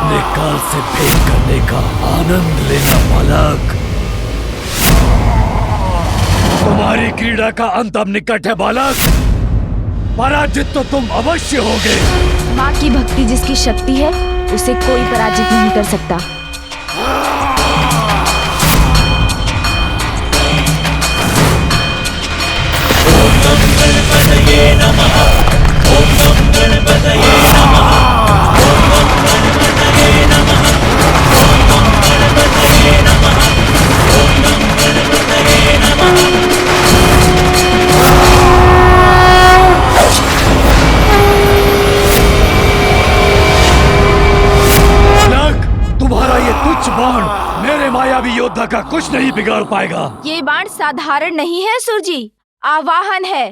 अपने काल से भेंट करने का आनंद लेना बालक। तुम्हारी क्रीड़ा का अंत अब निकट है बालक। पराजित तो तुम अवश्य होगे। माँ की भक्ति जिसकी शक्ति है उसे कोई पराजित नहीं कर सकता। ओम नमो गणपतये नमः। ओम नमो गणपतये नमः। ओम नमो गणपतये नमः। ओम नमो गणपतये नमः। ओम नमो गणपतये नमः। तुम्हारा ये तुच्छ बाण मेरे मायावी योद्धा का कुछ नहीं बिगाड़ पाएगा। ये बाण साधारण नहीं है असुर जी, आवाहन है।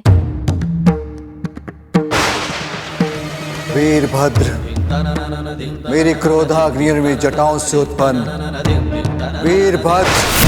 वीरभद्र, मेरी क्रोधाग्नि में जटाओं से उत्पन्न वीरभद्र,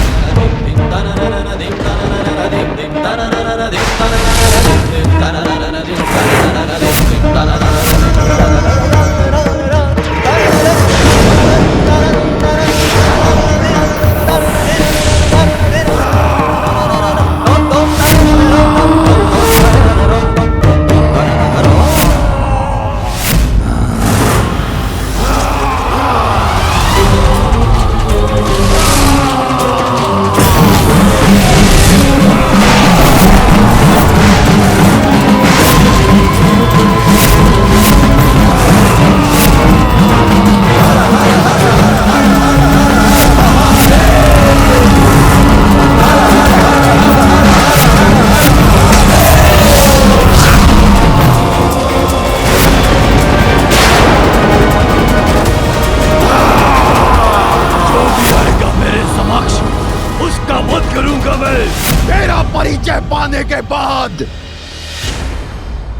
के बाद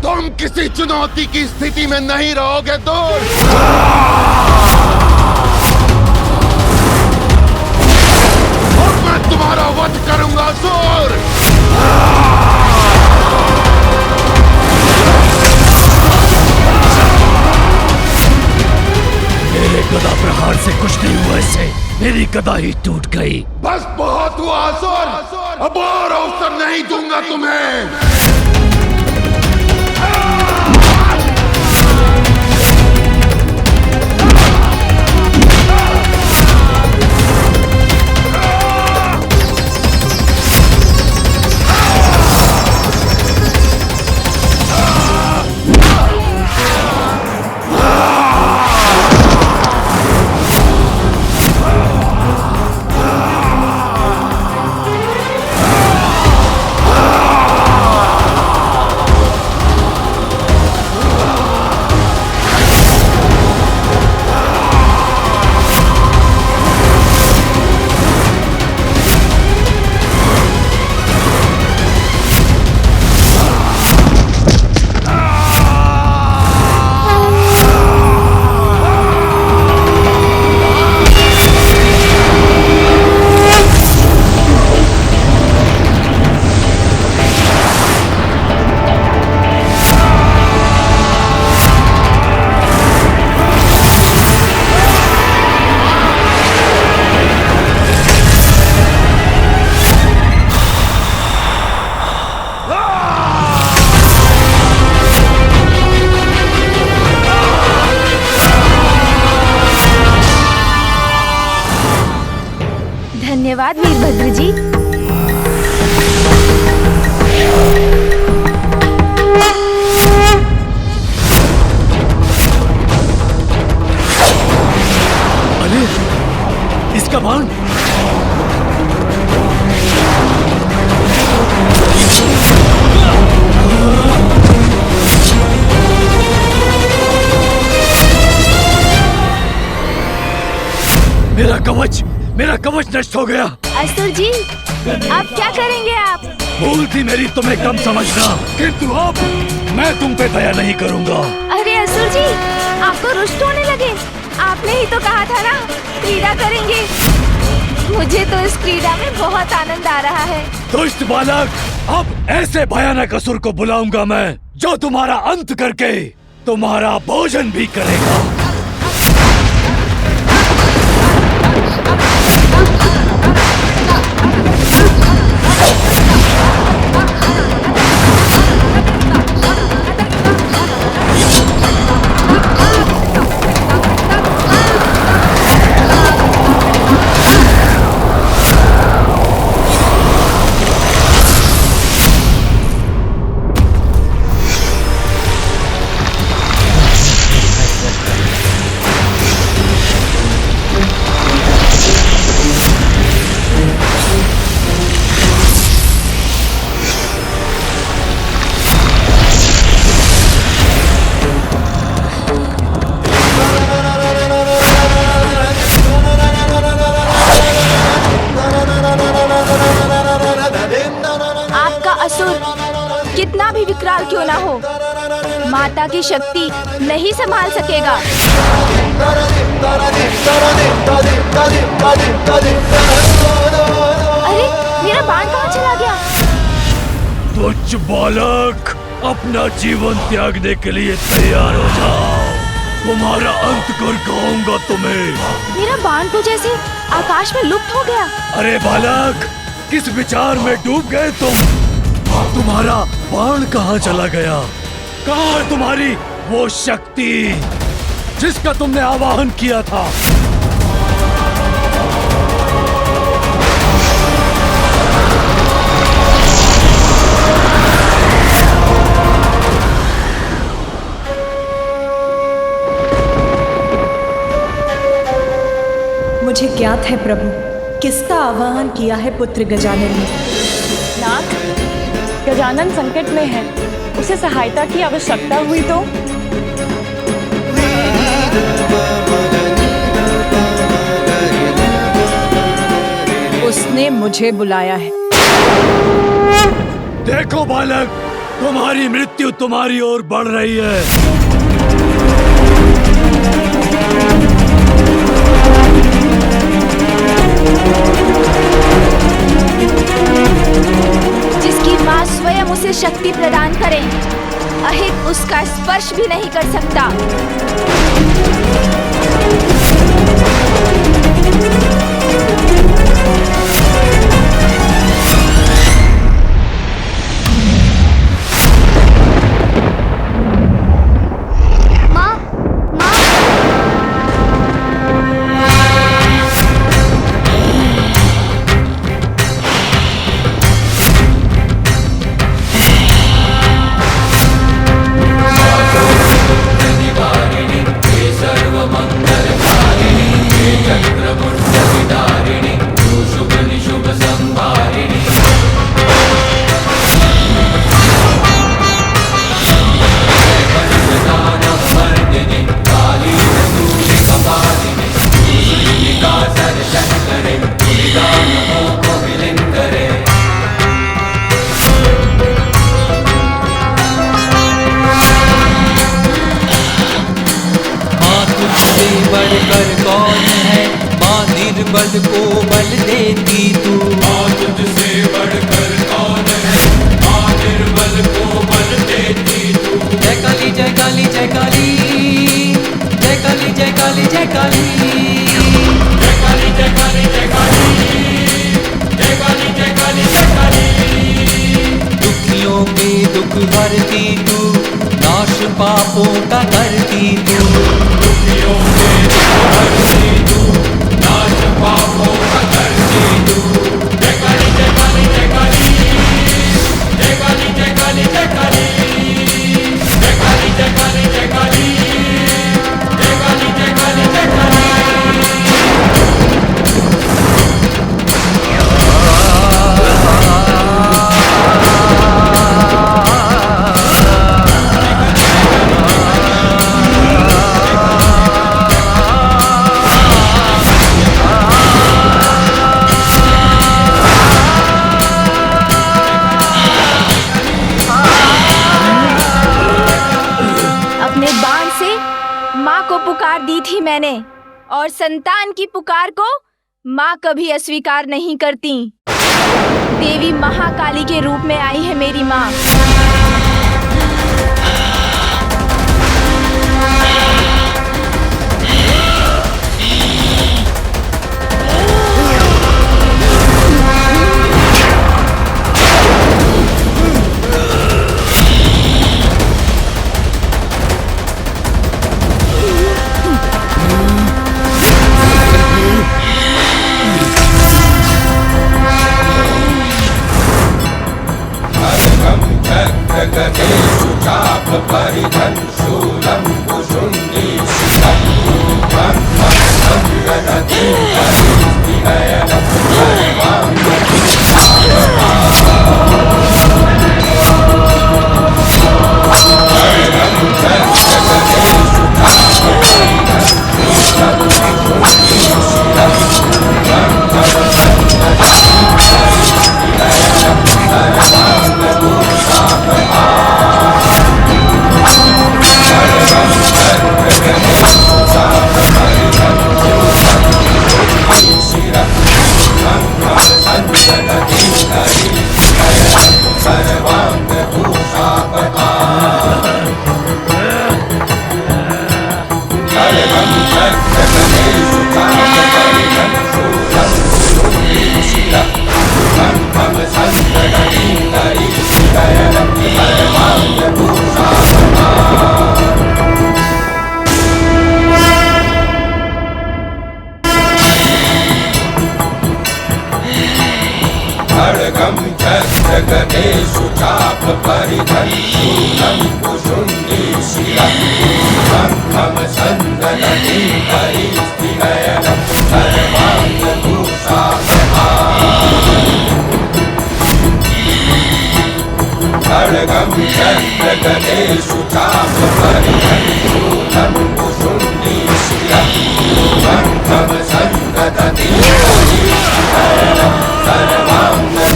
तुम किसी चुनौती की स्थिति में नहीं रहोगे दूर। और मैं तुम्हारा वध करूंगा असुर। मेरे गदा प्रहार से कुछ नहीं हुआ इसे, मेरी गदा ही टूट गई। बस बहुत हुआ असुर, अब और अवसर नहीं दूंगा तुम्हें। धन्यवाद वीरभद्र जी। अरे इसका बाण मेरा कवच नष्ट हो गया। असुर जी, अब क्या करेंगे आप? भूल थी मेरी तुम्हें कम समझना, किंतु अब मैं तुम पे दया नहीं करूंगा। अरे असुर जी, आप तो रुष्ट होने लगे। आपने ही तो कहा था ना क्रीड़ा करेंगे। मुझे तो इस क्रीड़ा में बहुत आनंद आ रहा है। दुष्ट बालक, अब ऐसे भयानक असुर को बुलाऊंगा मैं जो तुम्हारा अंत करके तुम्हारा भोजन भी करेगा। क्रीड़ा की शक्ति नहीं संभाल सकेगा। अरे मेरा बाण कहाँ चला गया? तुच्छ बालक, अपना जीवन त्यागने के लिए तैयार हो जाओ। तुम्हारा अंत कर कहूंगा तुम्हें। मेरा बाण तो जैसे आकाश में लुप्त हो गया। अरे बालक, किस विचार में डूब गए तुम? तुम्हारा बाण कहाँ चला गया? कहाँ है तुम्हारी वो शक्ति जिसका तुमने आवाहन किया था? मुझे ज्ञात है प्रभु, किसका आवाहन किया है पुत्र गजानन ने। नाथ, गजानन संकट में है, उसे सहायता की आवश्यकता हुई तो? उसने मुझे बुलाया है। देखो बालक, तुम्हारी मृत्यु तुम्हारी ओर बढ़ रही है। जिसकी माँ स्वयं उसे शक्ति प्रदान करे, अहित उसका स्पर्श भी नहीं कर सकता। बल को बल देती तू। माँ तुझसे बढ़कर कौन है, माँ निर्बल को बल देती तू। जय काली जय काली जय काली, जय काली जय काली जय काली, जय काली जय काली जय काली, जय काली जय काली जय काली। दुखियों के दुख हरती तू, नाश पापों का करती तू। दुखियों के दुख हरती तू, नाश पापों का करती तू। जय काली जय काली जय काली, जय काली जय काली जय काली, जय काली जय काली जय काली, जय काली जय काली जय काली। पुकार दी थी मैंने, और संतान की पुकार को माँ कभी अस्वीकार नहीं करती। देवी महाकाली के रूप में आई है मेरी माँ। परिधन शूलं कुशुण्डी खड्गं चक्र गदेषु चाप परिधं शूलं कुशुण्डी शिरं शङ्खं सन्ददति हरिस्त्रिनयनं सर्वाङ्गभूषापहा खड्गं चक्र गदेषु चाप परिधं शूलं कुशुण्डी शिरं शङ्खं सन्ददति हरिस्त्रिनयनं सर्वाङ्गभूषापहा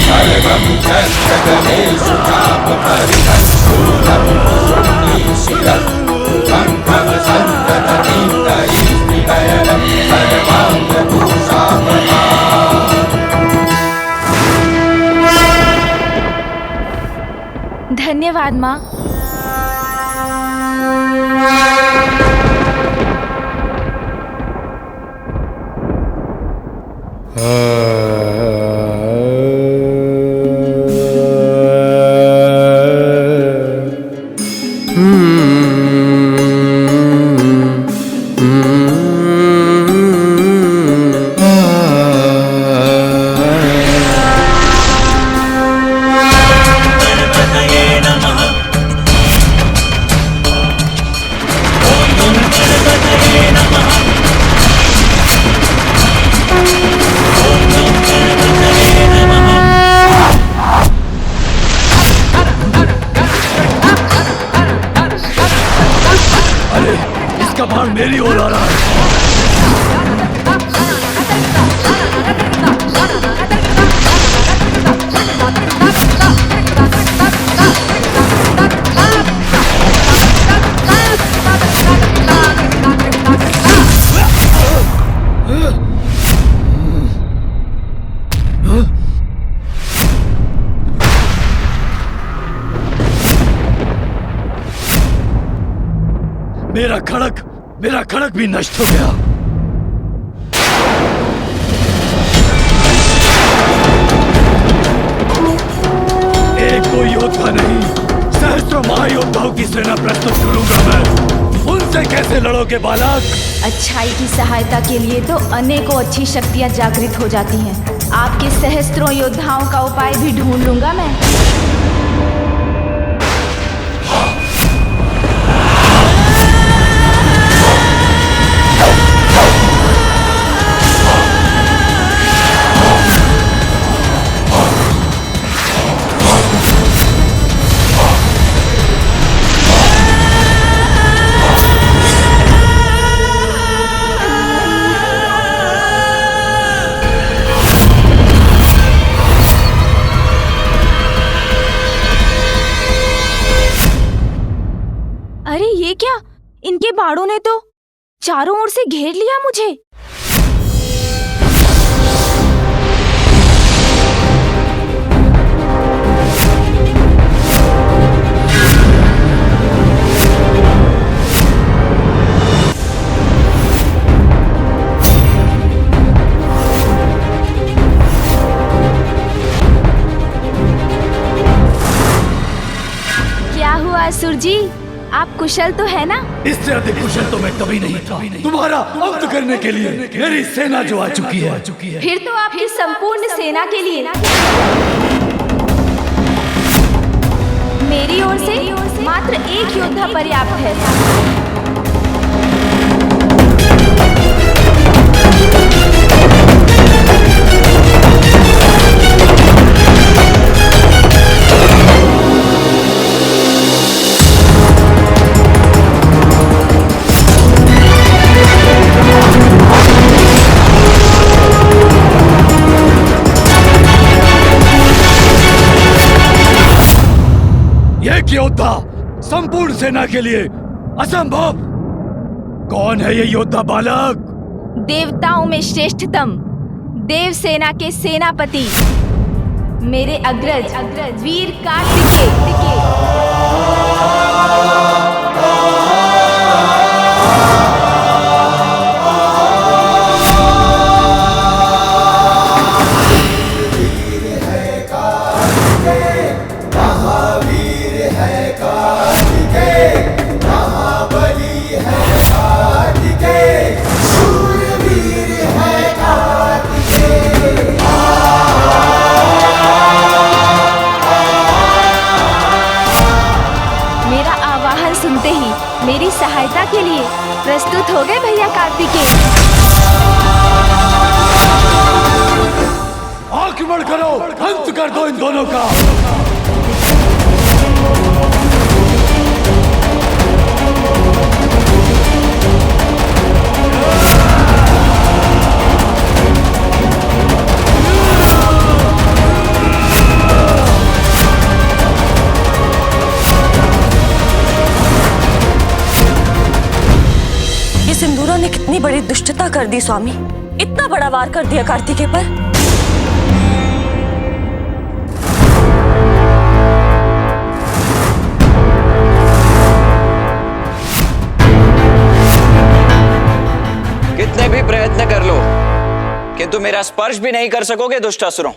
खड्गं चक्र गदेषु चाप परिधं शूलं कुशुण्डी शिरं शङ्खं सन्ददति हरिस्त्रिनयनं सर्वाङ्गभूषापहा धन्यवाद माँ। इसका बाण मेरी ओर आ रहा है। मेरा खड़ग भी नष्ट हो गया। एक दो योद्धा नहीं, सहस्त्रों महायोद्धाओं की सेना प्रस्तुत करूंगा मैं। उनसे कैसे लड़ोगे बालक? अच्छाई की सहायता के लिए तो अनेकों अच्छी शक्तियाँ जागृत हो जाती हैं। आपके सहस्त्रों योद्धाओं का उपाय भी ढूंढ लूंगा मैं। अरे ये क्या? इनके बाड़ों ने तो चारों ओर से घेर लिया मुझे। क्या हुआ असुर जी, आप कुशल तो है ना? इससे अधिक कुशल तो मैं कभी नहीं था। तुम्हारा अंत करने के लिए मेरी सेना जो आ चुकी है। फिर तो आपकी संपूर्ण सेना के लिए मेरी ओर से मात्र एक योद्धा पर्याप्त है। एक योद्धा संपूर्ण सेना के लिए असंभव। कौन है ये योद्धा बालक? देवताओं में श्रेष्ठतम, देव सेना के सेनापति मेरे अग्रज वीर कार्तिकेय। सुनते ही मेरी सहायता के लिए प्रस्तुत हो गए भैया कार्तिकेय। आक्रमण करो, अंत कर दो इन दोनों का। सिंदूरा ने कितनी बड़ी दुष्टता कर दी स्वामी, इतना बड़ा वार कर दिया कार्तिकेय पर। कितने भी प्रयत्न कर लो किंतु मेरा स्पर्श भी नहीं कर सकोगे दुष्टासुरों।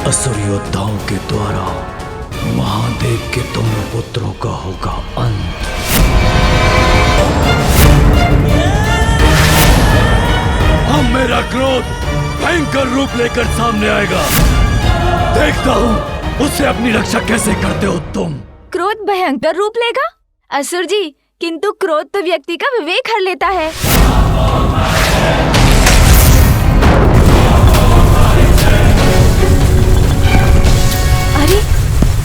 असुर योद्धाओं के द्वारा महादेव के दोनों पुत्रों का होगा अंत। अब मेरा क्रोध भयंकर रूप लेकर सामने आएगा। देखता हूँ उससे अपनी रक्षा कैसे करते हो तुम। क्रोध भयंकर रूप लेगा? असुर जी, किंतु क्रोध तो व्यक्ति का विवेक हर लेता है। अरे,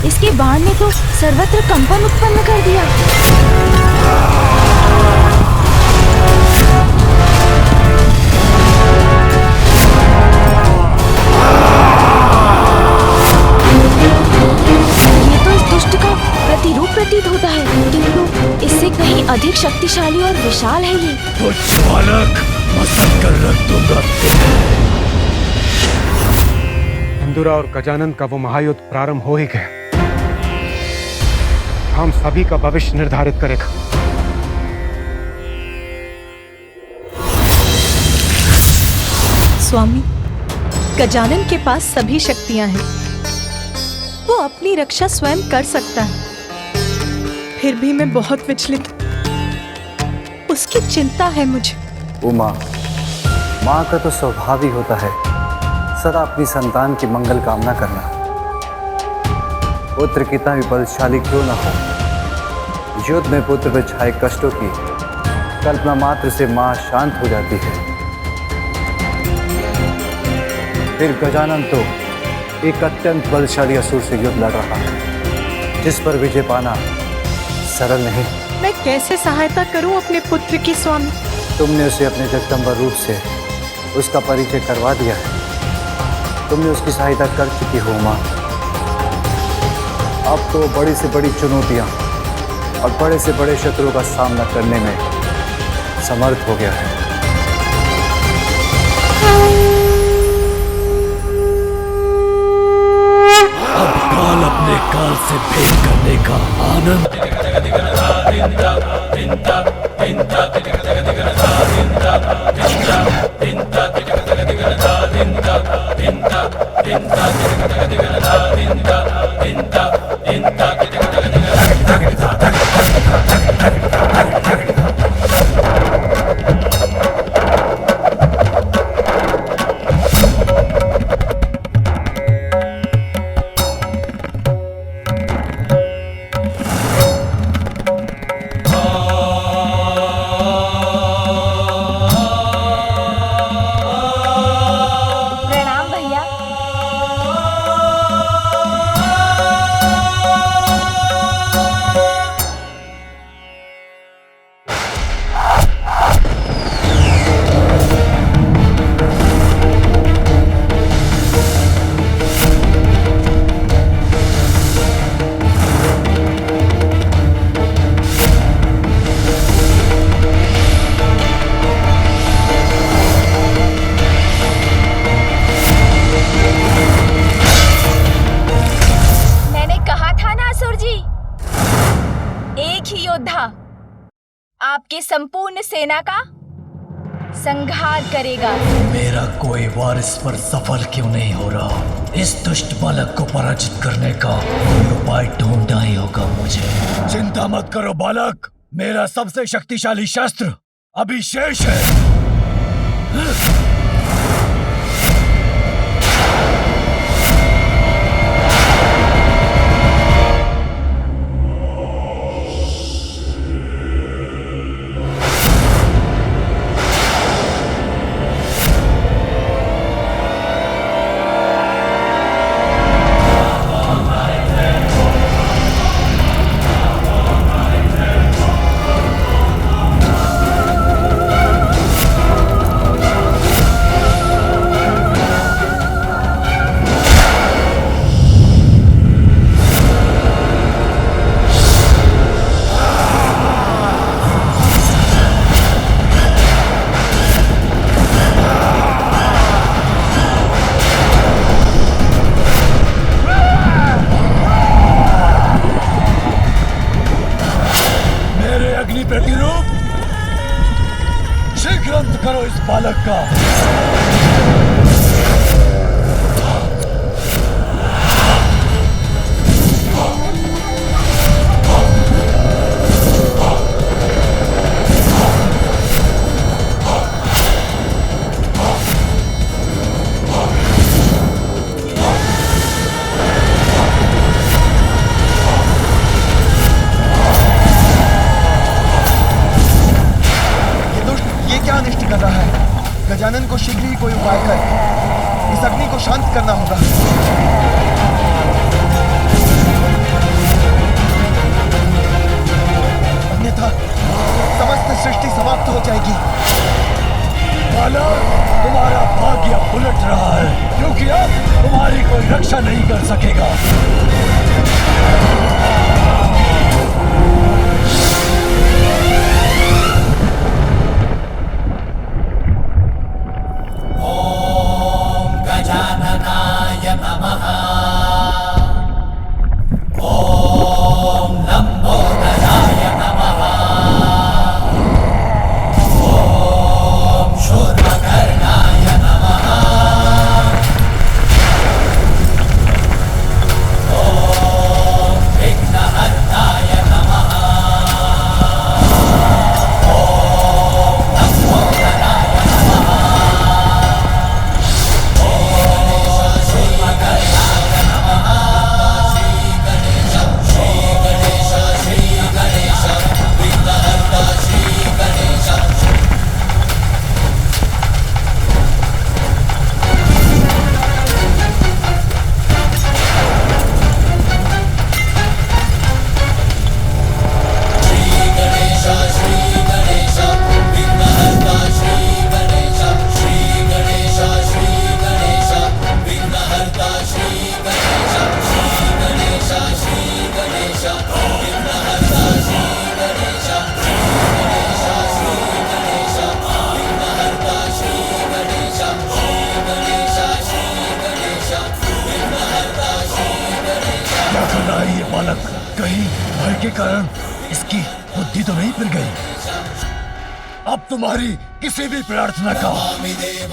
इसके बाण ने तो सर्वत्र कंपन उत्पन्न कर दिया। ये तो इस दुष्ट का प्रतिरूप प्रतीत होता है, किंतु इससे कहीं अधिक शक्तिशाली और विशाल है ये। कुछ बालक मसल कर रख दूंगा। सिंदूरा और गजानन का वो महायुद्ध प्रारंभ हो ही गया। हम सभी का भविष्य निर्धारित करेगा। स्वामी, गजानन के पास सभी शक्तियां हैं। वो अपनी रक्षा स्वयं कर सकता है। फिर भी मैं बहुत विचलित हूं। उसकी चिंता है मुझे। उमा, माँ का तो स्वभाव ही होता है सदा अपनी संतान की मंगल कामना करना। पुत्र कितना भी बलशाली क्यों न हो, युद्ध में पुत्र पर छाए कष्टों की कल्पना मात्र से मां शांत हो जाती है। फिर गजानन तो एक अत्यंत बलशाली असुर से युद्ध लड़ रहा है, जिस पर विजय पाना सरल नहीं। मैं कैसे सहायता करूं अपने पुत्र की स्वामी? तुमने उसे अपने जगदम्बा रूप से उसका परिचय करवा दिया है। तुमने उसकी सहायता कर चुकी हो माँ। अब तो बड़ी से बड़ी चुनौतियां और बड़े से बड़े शत्रुओं का सामना करने में समर्थ हो गया है। अब काल अपने काल से भेद करने का आनंद। प्रणाम भैया। मैंने कहा था ना असुर जी, एक ही योद्धा आपके संपूर्ण सेना का संहार करेगा। मेरा कोई वारिस पर सफल क्यों नहीं हो रहा? इस दुष्ट बालक को पराजित करने का कोई उपाय ढूंढना ही होगा मुझे। चिंता मत करो बालक, मेरा सबसे शक्तिशाली शस्त्र अभी शेष है। प्रतिरूप, शीघ्र अंत करो इस बालक का। कर रहा है। गजानन को शीघ्र ही कोई उपाय कर इस अग्नि को शांत करना होगा। अन्यथा समस्त सृष्टि समाप्त हो जाएगी। बालक, तुम्हारा भाग्य उलट रहा है, क्योंकि अब तुम्हारी कोई रक्षा नहीं कर सकेगा। गजाननाय नमः। कारण इसकी बुद्धि तो नहीं फिर गई। अब तुम्हारी किसी भी प्रार्थना का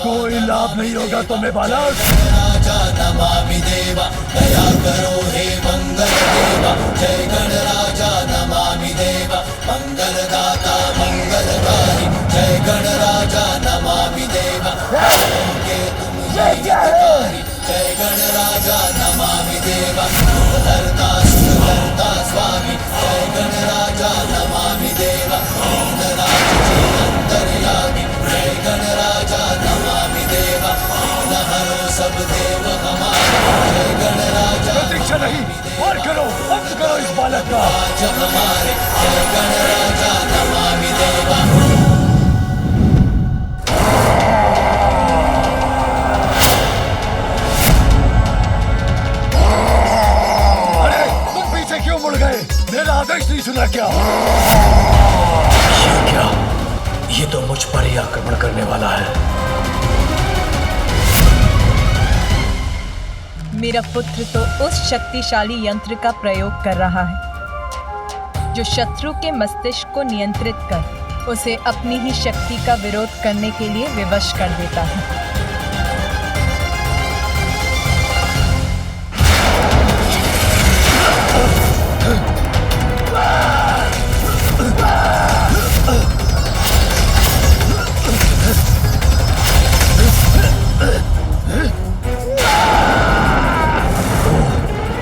कोई लाभ नहीं होगा तुम्हें बालक। राजा नमामि देवा दया करो हे मंगल देवा, जय गणराजा नमामि देवा मंगलदाता मंगलकारी, जय गणराजा नमामि देवा के तुम हितकारी, जय गणराजा नमामि देवा सुखहर्ता सुखहर्ता स्वामी, जय गणराजा नमामि देवा अंतर्यामी, जय गणराजा नमामि देवा हरो सब देव हमारे, जय गणराजा प्रतीक्षा नहीं और करो, अंत करो इस बालक का। जब हमारे जय गणराजा नमामि देवा। अरे तुम पीछे क्यों मुड़ गए? मेरा आदेश नहीं सुना क्या? ये क्या? ये तो मुझ पर ही आक्रमण करने वाला है। मेरा पुत्र तो उस शक्तिशाली यंत्र का प्रयोग कर रहा है जो शत्रु के मस्तिष्क को नियंत्रित कर उसे अपनी ही शक्ति का विरोध करने के लिए विवश कर देता है।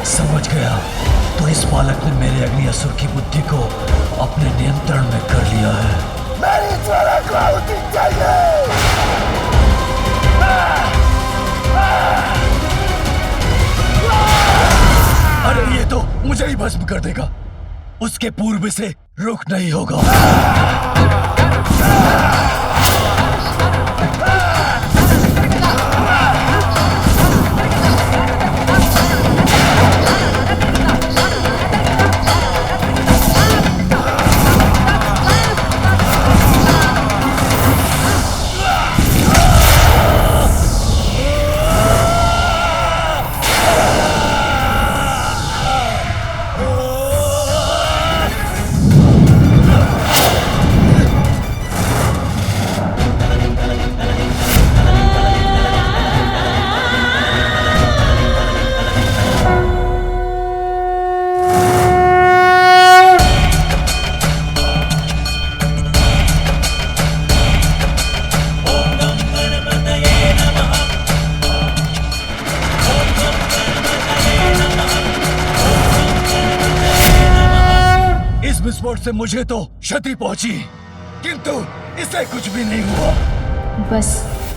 समझ गया, तो इस बालक ने मेरे अग्नि असुर की बुद्धि को अपने नियंत्रण में कर लिया है। मेरी ज्वाला को आहुति चाहिए। अरे ये तो मुझे ही भस्म कर देगा, उसके पूर्व से रुक नहीं होगा। विस्फोट से मुझे तो क्षति पहुंची, किंतु इसे कुछ भी नहीं हुआ। बस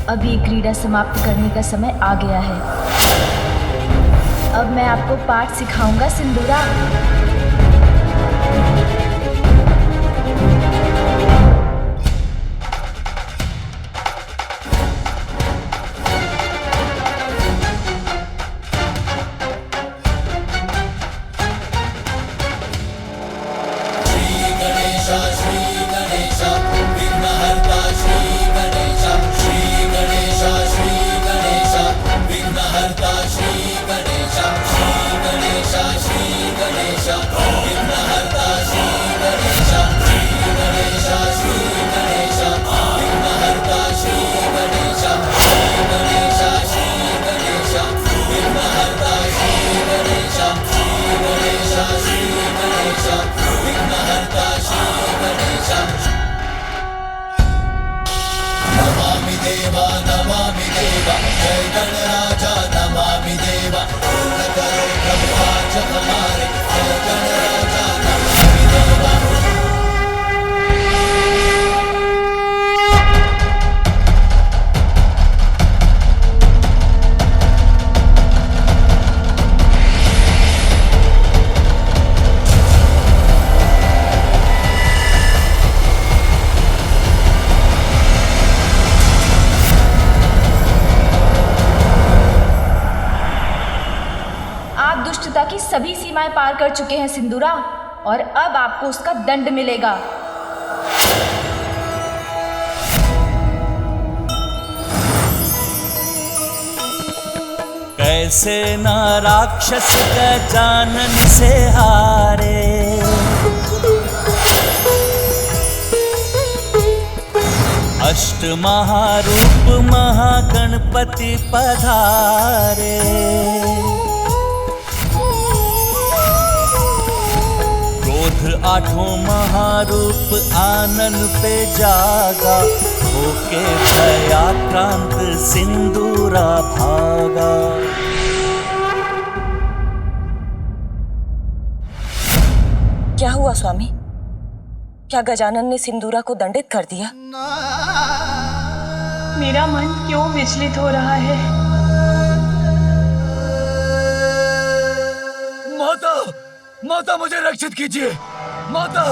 अभी क्रीड़ा समाप्त करने का समय आ गया है। अब मैं आपको पाठ सिखाऊंगा सिंदूरा। नमामि देवा नमामि देवा, जय गणराजा नमामि देवा, पूर्ण करो प्रभु आज हमारे, जय गणराजा नमामि देवा। दुष्टता की सभी सीमाएं पार कर चुके हैं सिंदूरा, और अब आपको उसका दंड मिलेगा। कैसे ना राक्षस गजानन से हारे, दुष्ट महारूप महागणपति पधारे। क्रोध आठों महारूप आनन पे जागा, होके भयाक्रांत सिंदूरा भागा। क्या हुआ स्वामी? क्या गजानन ने सिंदूरा को दंडित कर दिया? मेरा मन क्यों विचलित हो रहा है? माता, माता मुझे रक्षित कीजिए। माता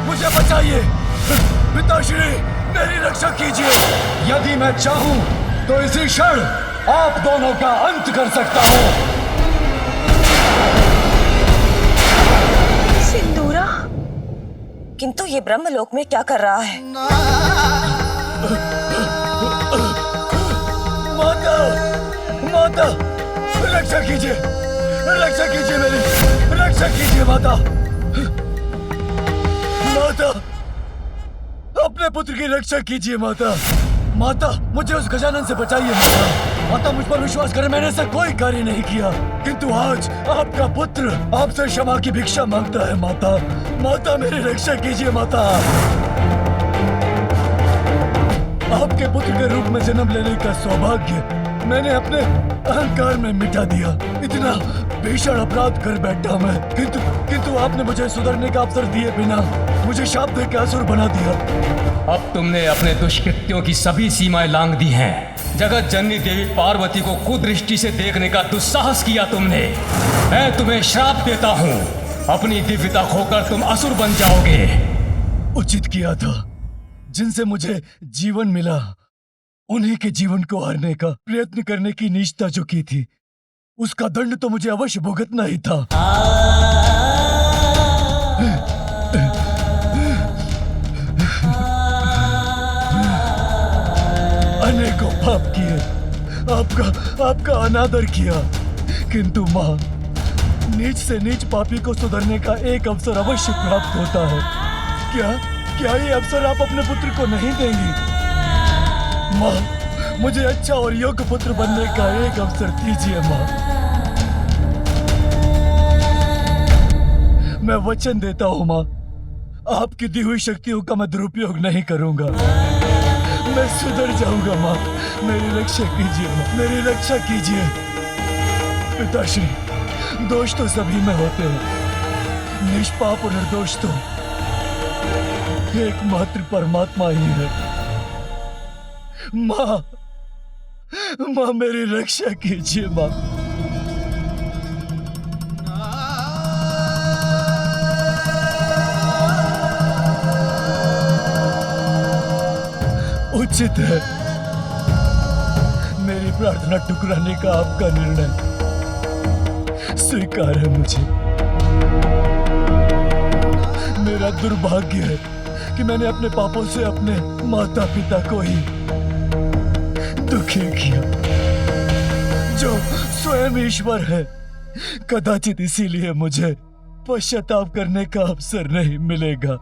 मुझे बचाइए। पिताश्री मेरी रक्षा कीजिए। यदि मैं चाहूं तो इसी क्षण आप दोनों का अंत कर सकता हूं। सिंदूरा? किंतु ये ब्रह्मलोक में क्या कर रहा है? माता, माता रक्षा कीजिए, रक्षा कीजिए मेरी, रक्षा कीजिए माता। माता अपने पुत्र की रक्षा कीजिए माता। माता मुझे उस गजानन से बचाइए माता। माता मुझ पर विश्वास करें, मैंने ऐसा कोई कार्य नहीं किया, किंतु आज आपका पुत्र आपसे क्षमा की भिक्षा मांगता है माता। माता मेरी रक्षा कीजिए माता। आपके पुत्र के रूप में जन्म लेने का सौभाग्य मैंने अपने अहंकार में मिटा दिया। इतना भीषण अपराध कर बैठा मैं, किंतु आपने मुझे सुधरने का अवसर दिए बिना मुझे शाप दे के असुर बना दिया। अब तुमने अपने दुष्कृत्यों की सभी सीमाएं लांघ दी हैं। जगत जननी देवी पार्वती को कुदृष्टि से देखने का दुस्साहस किया तुमने। मैं तुम्हें श्राप देता हूँ, अपनी दिव्यता खोकर तुम असुर बन जाओगे। उचित किया था, जिनसे मुझे जीवन मिला उन्हीं के जीवन को हारने का प्रयत्न करने की नीचता जो की थी, उसका दंड तो मुझे अवश्य भुगतना ही था। अनेकों पाप किए, आपका अनादर किया, किंतु माँ, नीच से नीच पापी को सुधरने का एक अवसर अवश्य प्राप्त होता है। क्या ये अवसर आप अपने पुत्र को नहीं देंगी? माँ, मुझे अच्छा और योग्य पुत्र बनने का एक अवसर दीजिए माँ। मैं वचन देता हूँ माँ, आपकी दी हुई शक्तियों का मैं दुरुपयोग नहीं करूंगा। मैं सुधर जाऊंगा माँ। मेरी रक्षा कीजिए माँ, मेरी रक्षा कीजिए। पिताश्री, दोष तो सभी में होते हैं, निष्पाप और निर्दोष तो एकमात्र परमात्मा ही है। माँ मेरी रक्षा कीजिए माँ। उचित है, मेरी प्रार्थना ठुकराने का आपका निर्णय स्वीकार है मुझे। मेरा दुर्भाग्य है कि मैंने अपने पापों से अपने माता पिता को ही दुखी किया, जो स्वयं ईश्वर है। कदाचित इसीलिए मुझे पश्चाताप करने का अवसर नहीं मिलेगा।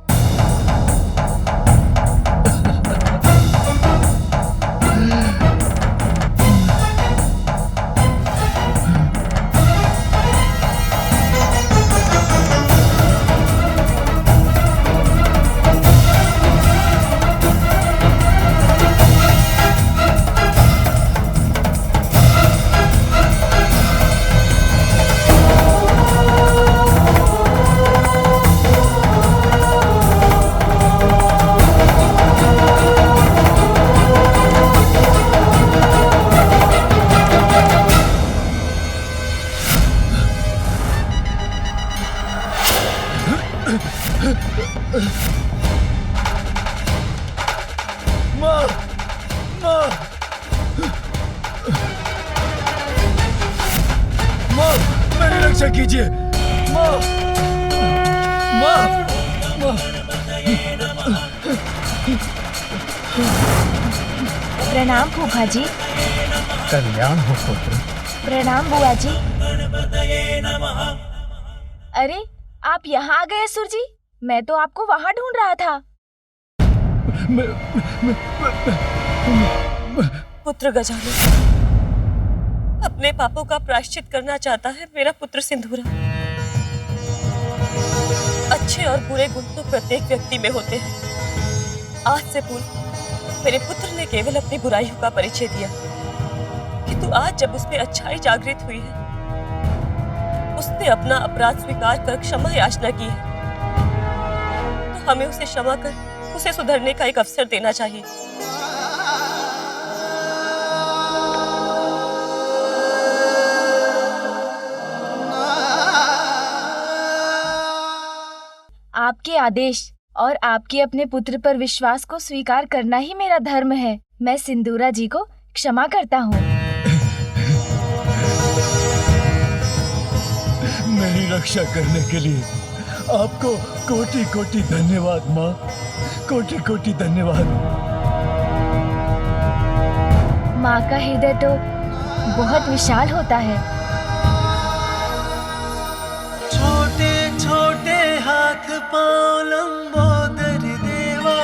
माँ, मेरी रक्षा कीजिए। माँ, माँ, माँ। प्रणाम फूफा जी। कल्याण हो पुत्र। प्रणाम बुआ जी। अरे, आप यहाँ आ गए असुर जी? मैं तो आपको वहाँ ढूंढ रहा था। पुत्र गजानन अपने पापों का प्रायश्चित करना चाहता है मेरा पुत्र सिंदूरा। अच्छे और बुरे गुण तो प्रत्येक व्यक्ति में होते हैं। आज से पूर्व मेरे पुत्र ने केवल अपनी बुराइयों का परिचय दिया, किंतु आज जब उसमें अच्छाई जागृत हुई है, उसने अपना अपराध स्वीकार कर क्षमा याचना की है, तो हमें उसे क्षमा कर उसे सुधरने का एक अवसर देना चाहिए। आपके आदेश और आपके अपने पुत्र पर विश्वास को स्वीकार करना ही मेरा धर्म है। मैं सिंदूरा जी को क्षमा करता हूँ। मेरी रक्षा करने के लिए आपको कोटि कोटि धन्यवाद माँ, कोटि कोटि धन्यवाद। माँ का हृदय तो बहुत विशाल होता है। छोटे छोटे हाथ पाँव लंबोदर देवा,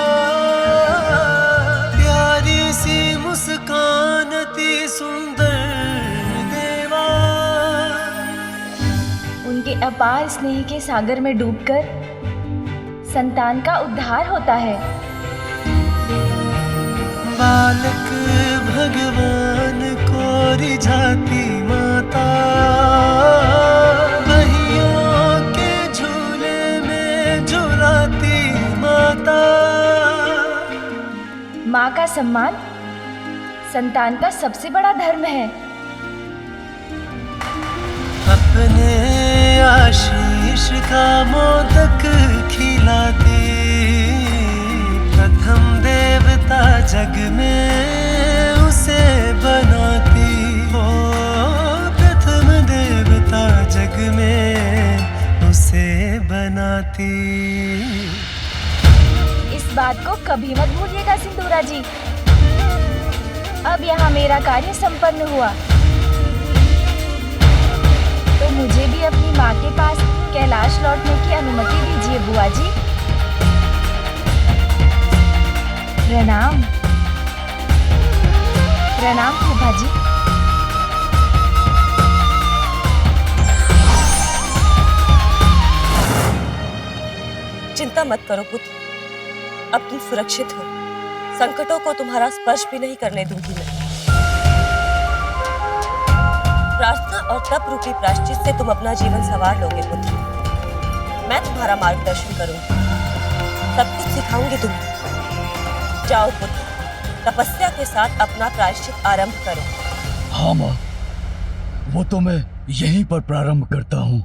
प्यारी सी मुस्कान अति सुंदर देवा। उनके अपार स्नेह के सागर में डूबकर संतान का उद्धार होता है। बालक भगवान को रिझाती माता, बहियों के झूले में झुलाती माता। माँ का सम्मान संतान का सबसे बड़ा धर्म है। अपने आशीष का मोदक खिलाती, प्रथम देवता जग में उसे बनाती। हो प्रथम देवता जग में उसे बनाती। इस बात को कभी मत भूलिएगा सिंदूरा जी। अब यहाँ मेरा कार्य संपन्न हुआ, तो मुझे भी अपनी माँ के पास कैलाश लौटने की अनुमति दीजिए बुआ जी। प्रणाम। प्रणाम फूफा जी। चिंता मत करो पुत्र, अब तुम सुरक्षित हो। संकटों को तुम्हारा स्पर्श भी नहीं करने दूंगी मैं। प्रार्थना और तप रूपी प्रायश्चित से तुम अपना जीवन संवार लोगे पुत्र। मैं तुम्हारा मार्गदर्शन करूंगी, सब कुछ सिखाऊंगी तुम्हें। जाओ पुत्र, तपस्या के साथ अपना प्रायश्चित आरंभ करो। हाँ माँ, वो तो मैं यहीं पर प्रारंभ करता हूँ।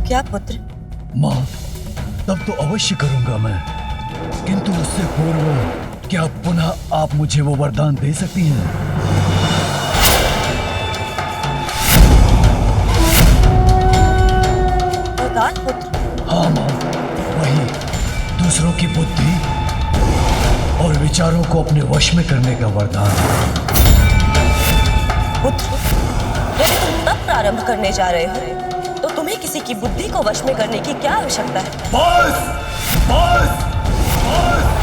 क्या पुत्र? माँ, तब तो अवश्य करूंगा मैं, किंतु उससे पूर्व क्या पुनः आप मुझे वो वरदान दे सकती हैं? वरदान पुत्र? हाँ माँ, वही दूसरों की बुद्धि और विचारों को अपने वश में करने का वरदान। पुत्र, यदि तुम तब प्रारंभ करने जा रहे हो, तो तुम्हें किसी की बुद्धि को वश में करने की क्या आवश्यकता है? बस, बस, बस।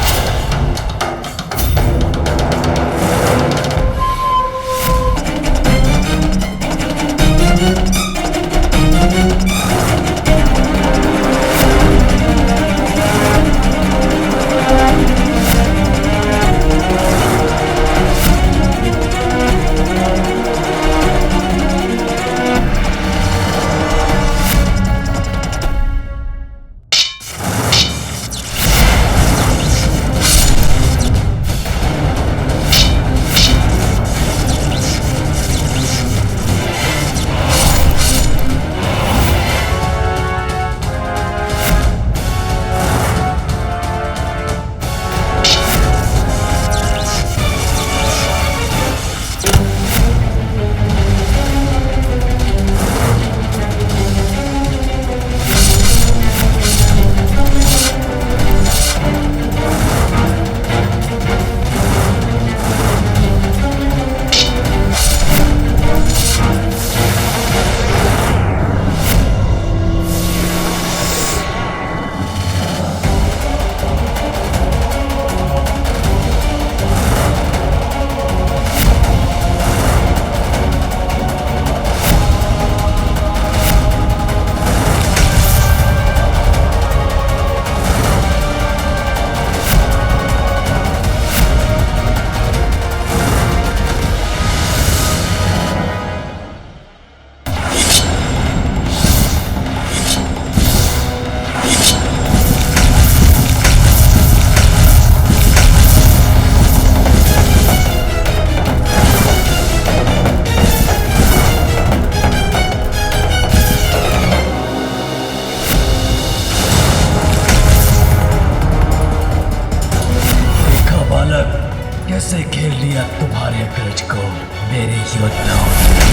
कैसे खेल लिया तुम्हारे ब्रज को मेरे योद्धाओं ने।